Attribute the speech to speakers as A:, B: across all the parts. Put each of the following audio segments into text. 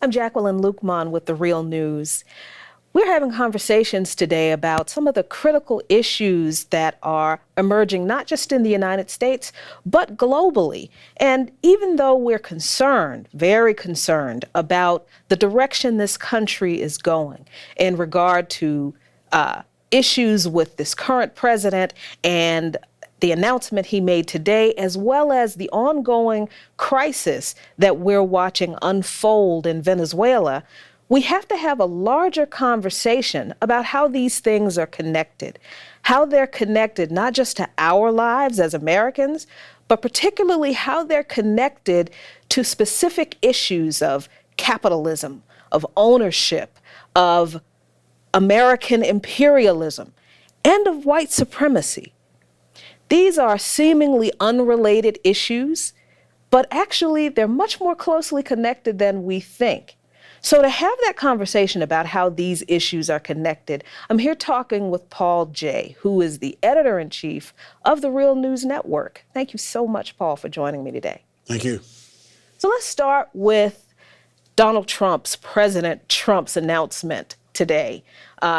A: I'm Jacqueline Luqman with The Real News. We're having conversations today about some of the critical issues that are emerging, not just in the United States, but globally. And even though we're concerned, very concerned about the direction this country is going in regard to issues with this current president and the announcement he made today, as well as the ongoing crisis that we're watching unfold in Venezuela, we have to have a larger conversation about how these things are connected, how they're connected not just to our lives as Americans, but particularly how they're connected to specific issues of capitalism, of ownership, of American imperialism, and of white supremacy. These are seemingly unrelated issues, but actually they're much more closely connected than we think. So to have that conversation about how these issues are connected, I'm here talking with Paul Jay, who is the editor-in-chief of the Real News Network. Thank you so much, Paul, for joining me today.
B: Thank you.
A: So let's start with President Trump's announcement today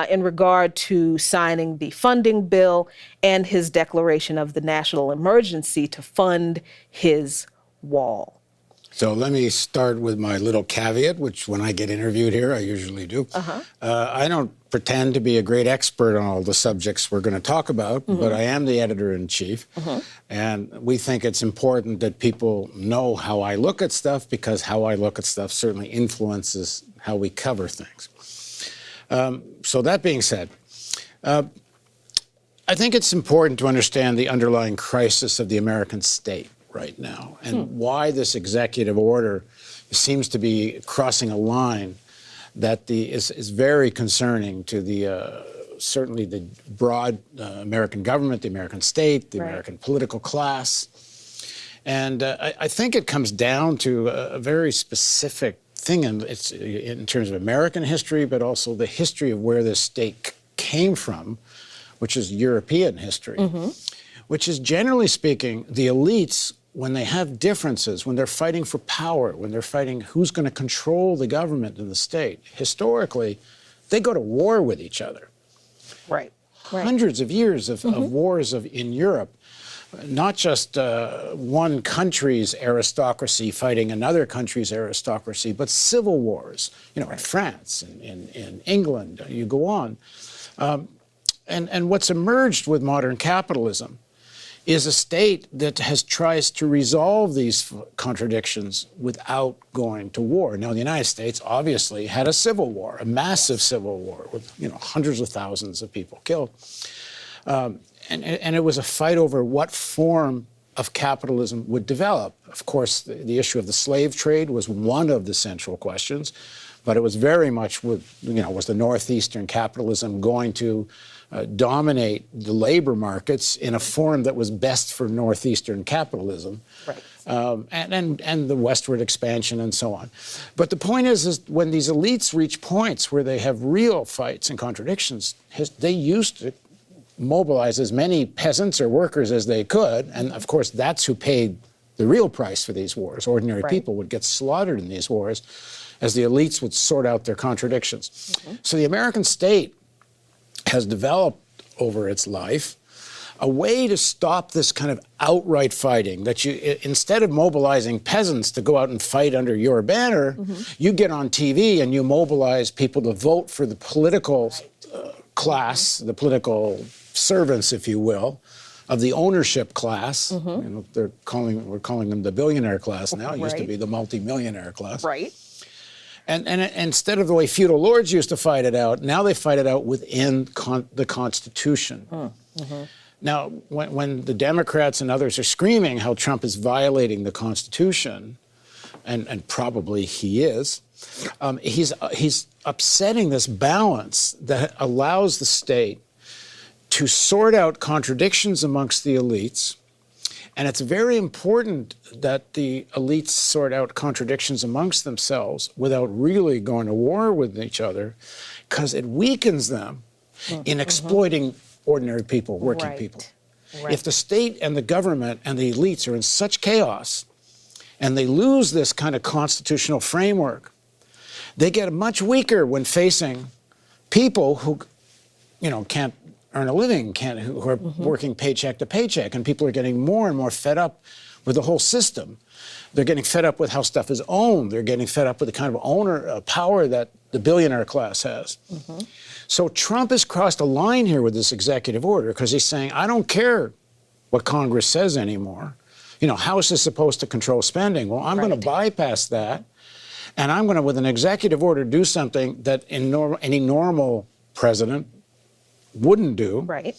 A: in regard to signing the funding bill and his declaration of the national emergency to fund his wall.
B: So let me start with my little caveat, which when I get interviewed here, I usually do. I don't pretend to be a great expert on all the subjects we're going to talk about, but I am the editor-in-chief. And we think it's important that people know how I look at stuff, because how I look at stuff certainly influences how we cover things. So that being said, I think it's important to understand the underlying crisis of the American state right now, and why this executive order seems to be crossing a line that is very concerning to the certainly the broad American government, the American state, the American political class. And I think it comes down to a very specific thing, and it's in terms of American history, but also the history of where this state came from, which is European history, which is, generally speaking, the elites, when they have differences, when they're fighting for power, when they're fighting who's going to control the government and the state, historically, they go to war with each other. Hundreds of years of wars in Europe, not just one country's aristocracy fighting another country's aristocracy, but civil wars, in France, in England, you go on. And what's emerged with modern capitalism is a state that tries to resolve these contradictions without going to war. Now, the United States obviously had a civil war, a massive civil war with hundreds of thousands of people killed. And it was a fight over what form of capitalism would develop. Of course, the issue of the slave trade was one of the central questions, but it was very much was the Northeastern capitalism going to dominate the labor markets in a form that was best for Northeastern capitalism, and the westward expansion and so on. But the point is when these elites reach points where they have real fights and contradictions, they used to mobilize as many peasants or workers as they could, and of course that's who paid the real price for these wars. Ordinary people would get slaughtered in these wars as the elites would sort out their contradictions. So the American state has developed over its life a way to stop this kind of outright fighting, that you, instead of mobilizing peasants to go out and fight under your banner, you get on TV and you mobilize people to vote for the political class, the political servants, if you will, of the ownership class. We're calling them the billionaire class now. It used to be the multimillionaire class. And instead of the way feudal lords used to fight it out, now they fight it out within the Constitution. Now, when the Democrats and others are screaming how Trump is violating the Constitution, and probably he is, he's upsetting this balance that allows the state to sort out contradictions amongst the elites. And it's very important that the elites sort out contradictions amongst themselves without really going to war with each other, because it weakens them in exploiting ordinary people, working people. If the state and the government and the elites are in such chaos and they lose this kind of constitutional framework, they get much weaker when facing people who, can't earn a living, who are working paycheck to paycheck, and people are getting more and more fed up with the whole system. They're getting fed up with how stuff is owned. They're getting fed up with the kind of power that the billionaire class has. So Trump has crossed a line here with this executive order because he's saying, I don't care what Congress says anymore. House is supposed to control spending. Well, I'm going to bypass that, and I'm going to, with an executive order, do something that any normal president wouldn't do.
A: Right.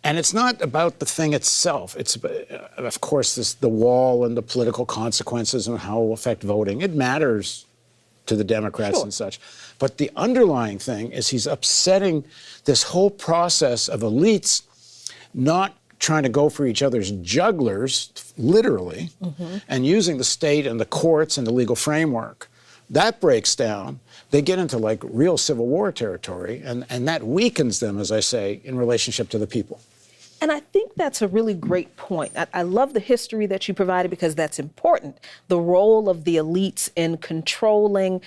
B: And it's not about the thing itself. It's, of course, the wall and the political consequences and how it will affect voting. It matters to the Democrats and such. But the underlying thing is he's upsetting this whole process of elites not trying to go for each other's jugglers, literally, and using the state and the courts and the legal framework. That breaks down. They get into like real Civil War territory, and that weakens them, as I say, in relationship to the people.
A: And I think that's a really great point. I love the history that you provided because that's important. The role of the elites in controlling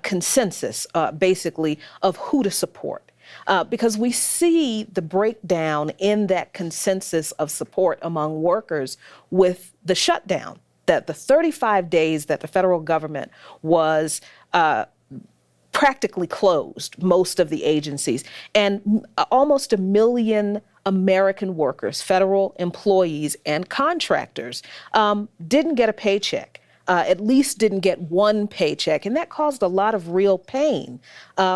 A: consensus, basically, of who to support. Because we see the breakdown in that consensus of support among workers with the shutdown, that the 35 days that the federal government was practically closed, most of the agencies, and almost 1 million American workers, federal employees and contractors, didn't get a paycheck, at least didn't get one paycheck. And that caused a lot of real pain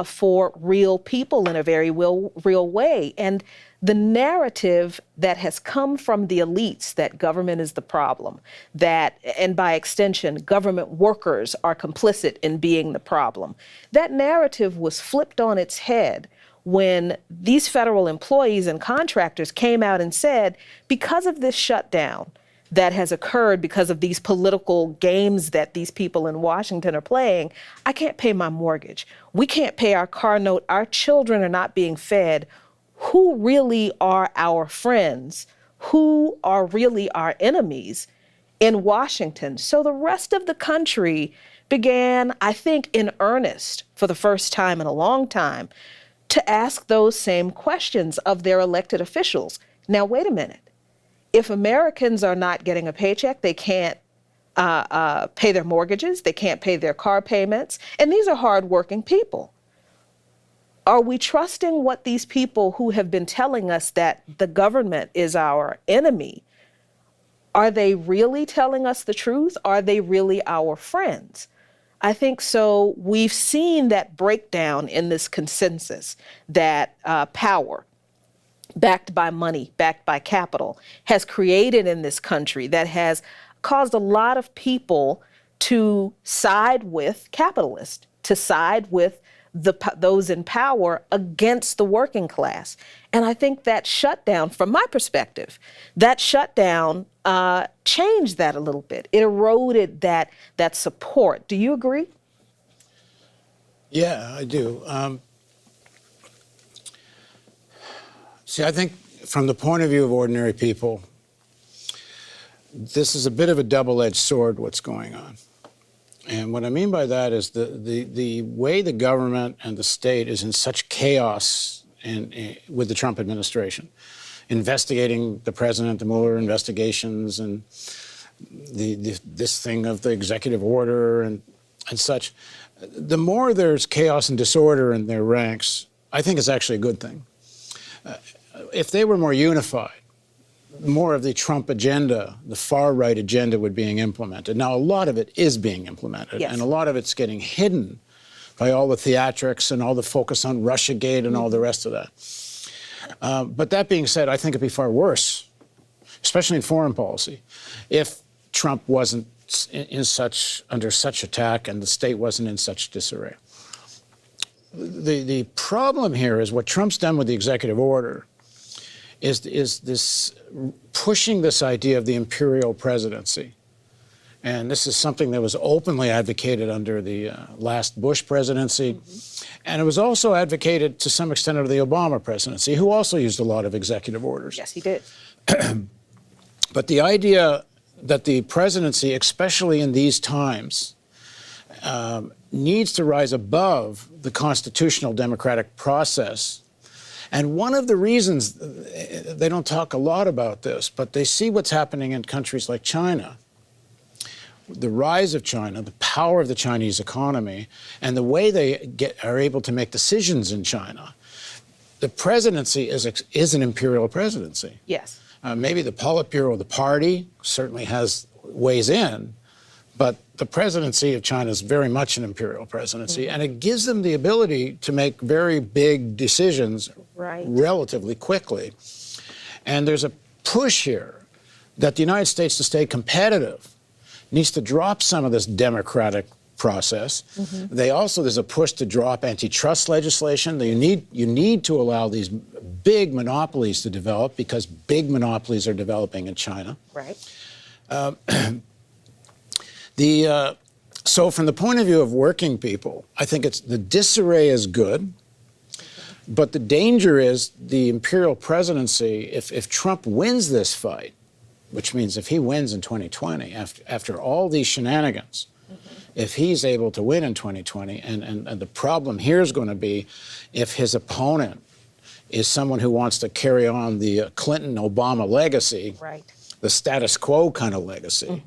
A: for real people in a very real way. And the narrative that has come from the elites that government is the problem, that, and by extension, government workers are complicit in being the problem, that narrative was flipped on its head when these federal employees and contractors came out and said, because of this shutdown that has occurred, because of these political games that these people in Washington are playing, I can't pay my mortgage. We can't pay our car note. Our children are not being fed. Who really are our friends? Who are really our enemies in Washington? So the rest of the country began, I think, in earnest for the first time in a long time, to ask those same questions of their elected officials. Now, wait a minute. If Americans are not getting a paycheck, they can't pay their mortgages, they can't pay their car payments, and these are hardworking people. Are we trusting what these people who have been telling us that the government is our enemy, are they really telling us the truth? Are they really our friends? I think so. We've seen that breakdown in this consensus that power, backed by money, backed by capital, has created in this country that has caused a lot of people to side with capitalists, to side with those in power against the working class. And I think that shutdown, from my perspective, that shutdown changed that a little bit. It eroded that support. Do you agree?
B: Yeah, I do. See, I think from the point of view of ordinary people, this is a bit of a double-edged sword, what's going on. And what I mean by that is the way the government and the state is in such chaos with the Trump administration, investigating the president, the Mueller investigations, and this thing of the executive order and such. The more there's chaos and disorder in their ranks, I think it's actually a good thing. If they were more unified, more of the Trump agenda, the far-right agenda, would be being implemented. Now, a lot of it is being implemented,
A: yes,
B: and a lot of it's getting hidden by all the theatrics and all the focus on Russiagate and all the rest of that. But that being said, I think it'd be far worse, especially in foreign policy, if Trump wasn't under such attack and the state wasn't in such disarray. The problem here is what Trump's done with the executive order is this pushing this idea of the Imperial Presidency. And this is something that was openly advocated under the last Bush presidency. And it was also advocated to some extent under the Obama presidency, who also used a lot of executive orders.
A: Yes, he did.
B: But the idea that the presidency, especially in these times, needs to rise above the constitutional democratic process. And one of the reasons, they don't talk a lot about this, but they see what's happening in countries like China, the rise of China, the power of the Chinese economy, and the way they are able to make decisions in China. The presidency is an imperial presidency.
A: Yes.
B: Maybe the Politburo of the party certainly weighs in, but the presidency of China is very much an imperial presidency, and it gives them the ability to make very big decisions relatively quickly. And there's a push here that the United States, to stay competitive, needs to drop some of this democratic process. There's a push to drop antitrust legislation. You need to allow these big monopolies to develop, because big monopolies are developing in China.
A: Right.
B: So from the point of view of working people, I think the disarray is good, but the danger is the imperial presidency, if Trump wins this fight, which means if he wins in 2020, after all these shenanigans, if he's able to win in 2020, and the problem here is going to be if his opponent is someone who wants to carry on the Clinton-Obama legacy, the status quo kind of legacy,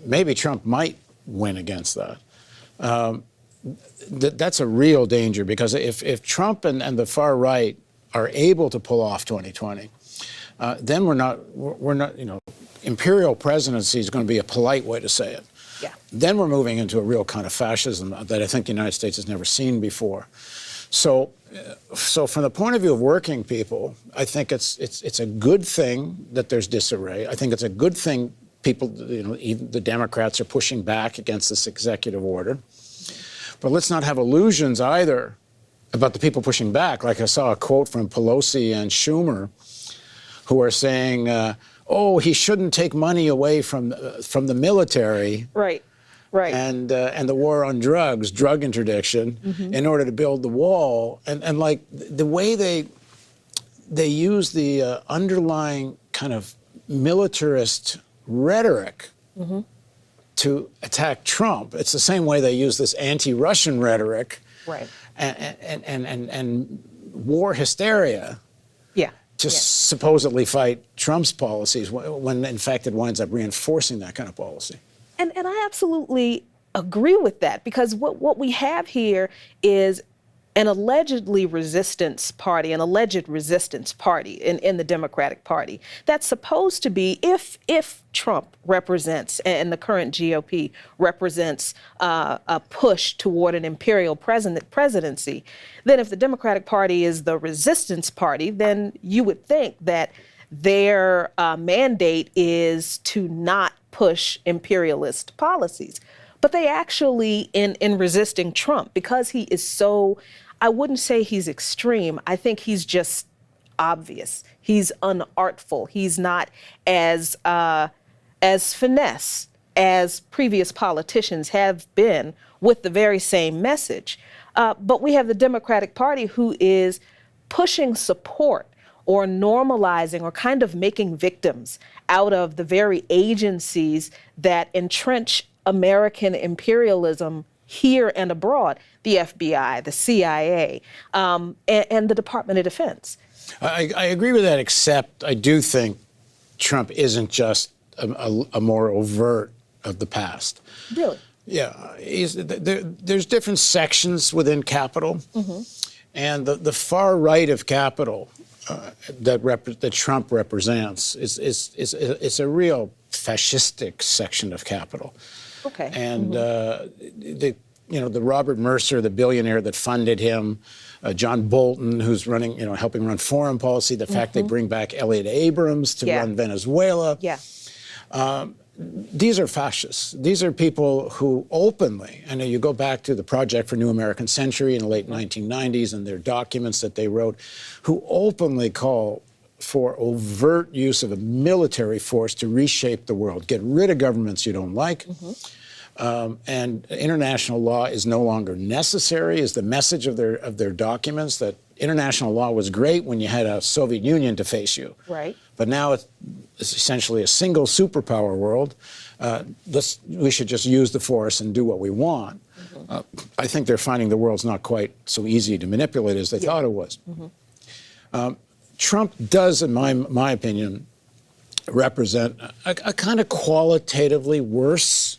B: maybe Trump might win against that. That's a real danger, because if Trump and the far right are able to pull off 2020, then we're not, imperial presidency is going to be a polite way to say it.
A: Yeah.
B: Then we're moving into a real kind of fascism that I think the United States has never seen before. So from the point of view of working people, I think it's a good thing that there's disarray. I think it's a good thing even the Democrats are pushing back against this executive order. But let's not have illusions either about the people pushing back. Like, I saw a quote from Pelosi and Schumer, who are saying, he shouldn't take money away from the military.
A: Right.
B: And the war on drugs, drug interdiction, in order to build the wall. And like the way they use the underlying kind of militarist rhetoric to attack Trump. It's the same way they use this anti-Russian rhetoric and war hysteria to supposedly fight Trump's policies, when in fact it winds up reinforcing that kind of policy.
A: And I absolutely agree with that, because what we have here is an alleged resistance party in the Democratic Party that's supposed to be, if Trump represents and the current GOP represents a push toward an imperial presidency, then if the Democratic Party is the resistance party, then you would think that their mandate is to not push imperialist policies. But they actually, in resisting Trump, because he is so, I wouldn't say he's extreme, I think he's just obvious. He's unartful. He's not as finesse as previous politicians have been with the very same message. But we have the Democratic Party, who is pushing support or normalizing or kind of making victims out of the very agencies that entrench American imperialism here and abroad, the FBI, the CIA, and the Department of Defense.
B: I agree with that, except I do think Trump isn't just a more overt of the past.
A: Really?
B: Yeah. There's different sections within Capitol, and the far right of Capitol that Trump represents is a real fascistic section of Capitol.
A: Okay.
B: And the Robert Mercer, the billionaire that funded him, John Bolton, who's running, helping run foreign policy, the fact they bring back Elliott Abrams to run Venezuela.
A: Yeah.
B: These are fascists. These are people who openly, and you go back to the Project for New American Century in the late 1990s and their documents that they wrote, who openly call for overt use of a military force to reshape the world, get rid of governments you don't like. And international law is no longer necessary, is the message of their documents, that international law was great when you had a Soviet Union to face you.
A: Right.
B: but now it's essentially a single superpower world. We should just use the force and do what we want. I think they're finding the world's not quite so easy to manipulate as they thought it was. Trump does, in my opinion, represent a kind of qualitatively worse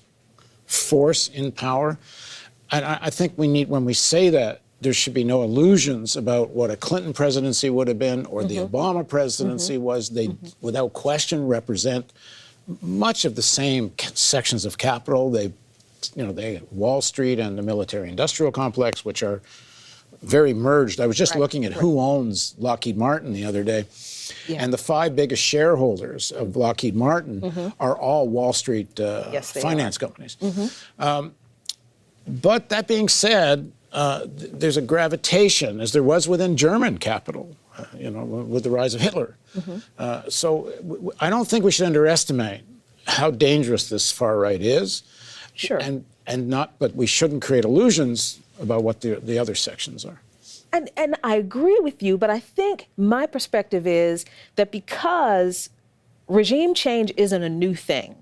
B: force in power. And I think when we say that, there should be no illusions about what a Clinton presidency would have been or the Obama presidency was. They, without question, represent much of the same sections of capital. They Wall Street and the military-industrial complex, which are very merged. I was just looking at who owns Lockheed Martin the other day. And the 5 biggest shareholders of Lockheed Martin are all Wall Street finance companies. But that being said, there's a gravitation, as there was within German capital, with the rise of Hitler. So I don't think we should underestimate how dangerous this far right is.
A: Sure.
B: But we shouldn't create illusions about what the other sections are.
A: And I agree with you, but I think my perspective is that because regime change isn't a new thing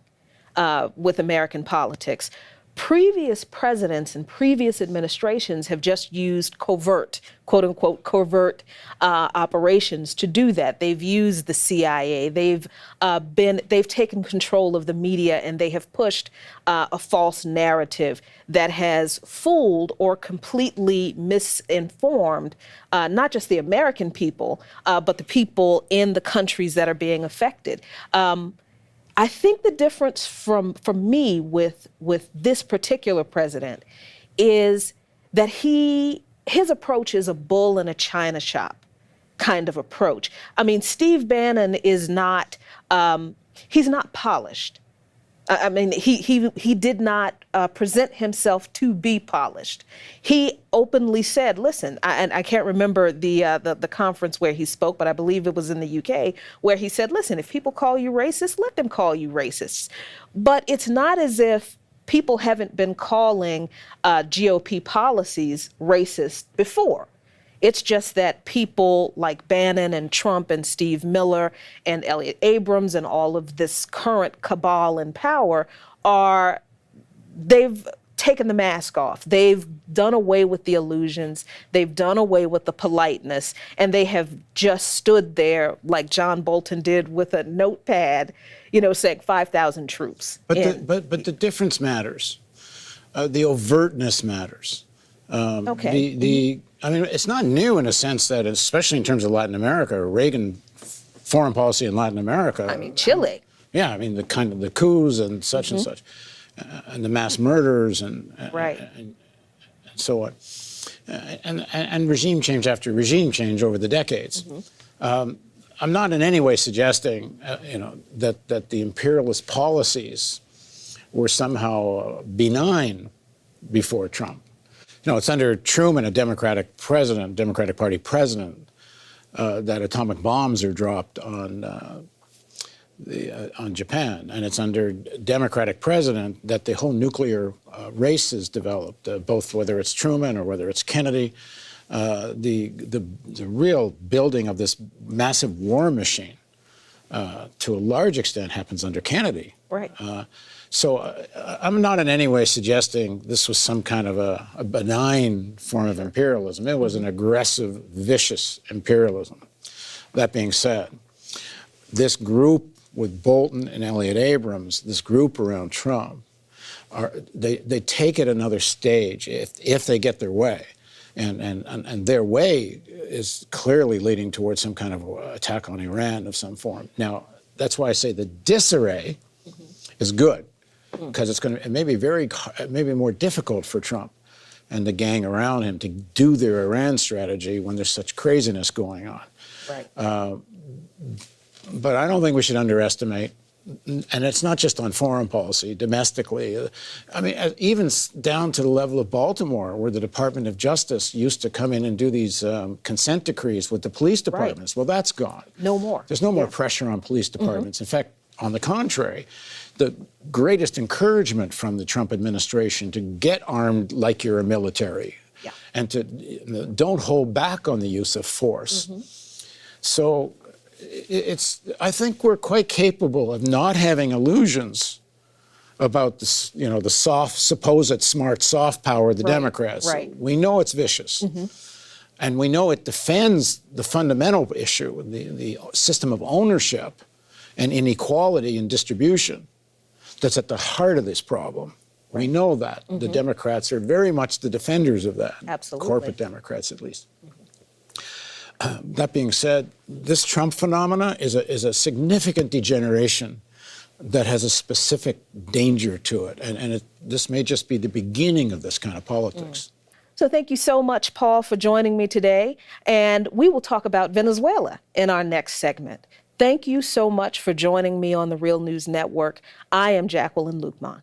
A: with American politics, previous presidents and previous administrations have just used covert, quote unquote, covert operations to do that. They've used the CIA. They've taken control of the media, and they have pushed a false narrative that has fooled or completely misinformed not just the American people, but the people in the countries that are being affected. I think the difference from me with this particular president is that his approach is a bull in a china shop kind of approach. I mean, Steve Bannon is not, he's not polished. I mean, he did not present himself to be polished. He openly said, listen, and I can't remember the conference where he spoke, but I believe it was in the UK, where he said, listen, if people call you racist, let them call you racists. But it's not as if people haven't been calling GOP policies racist before. It's just that people like Bannon and Trump and Steve Miller and Elliott Abrams and all of this current cabal in power they've taken the mask off. They've done away with the illusions. They've done away with the politeness. And they have just stood there like John Bolton did with a notepad, saying 5,000 troops.
B: But the difference matters. The overtness matters. Okay. I mean, it's not new in a sense that, especially in terms of Latin America, Reagan foreign policy in Latin America.
A: I mean, Chile.
B: Yeah, I mean, the kind of the coups and such and such, and the mass murders and so on, and regime change after regime change over the decades. I'm not in any way suggesting, that the imperialist policies were somehow benign before Trump. It's under Truman, a Democratic Party president, that atomic bombs are dropped on Japan, and it's under Democratic president that the whole nuclear race is developed. Both whether it's Truman or whether it's Kennedy, the real building of this massive war machine, to a large extent, happens under Kennedy.
A: Right.
B: So I'm not in any way suggesting this was some kind of a benign form of imperialism. It was an aggressive, vicious imperialism. That being said, this group with Bolton and Elliott Abrams, this group around Trump, they take it another stage if they get their way. And their way is clearly leading towards some kind of attack on Iran of some form. Now, that's why I say the disarray is good, because it may be more difficult for Trump and the gang around him to do their Iran strategy when there's such craziness going on.
A: Right.
B: But I don't think we should underestimate, and it's not just on foreign policy, domestically. I mean, even down to the level of Baltimore, where the Department of Justice used to come in and do these consent decrees with the police departments. Right. Well, that's gone.
A: No more.
B: There's no more pressure on police departments. In fact, on the contrary, the greatest encouragement from the Trump administration to get armed like you're a military, and to don't hold back on the use of force. So I think we're quite capable of not having illusions about this, the supposed smart soft power of the Democrats.
A: Right.
B: We know it's vicious. And we know it defends the fundamental issue, the system of ownership and inequality in distribution that's at the heart of this problem. We know that. The Democrats are very much the defenders of that.
A: Absolutely.
B: Corporate Democrats, at least. That being said, this Trump phenomena is a significant degeneration that has a specific danger to it. And this may just be the beginning of this kind of politics.
A: So thank you so much, Paul, for joining me today. And we will talk about Venezuela in our next segment. Thank you so much for joining me on the Real News Network. I am Jacqueline Luqman.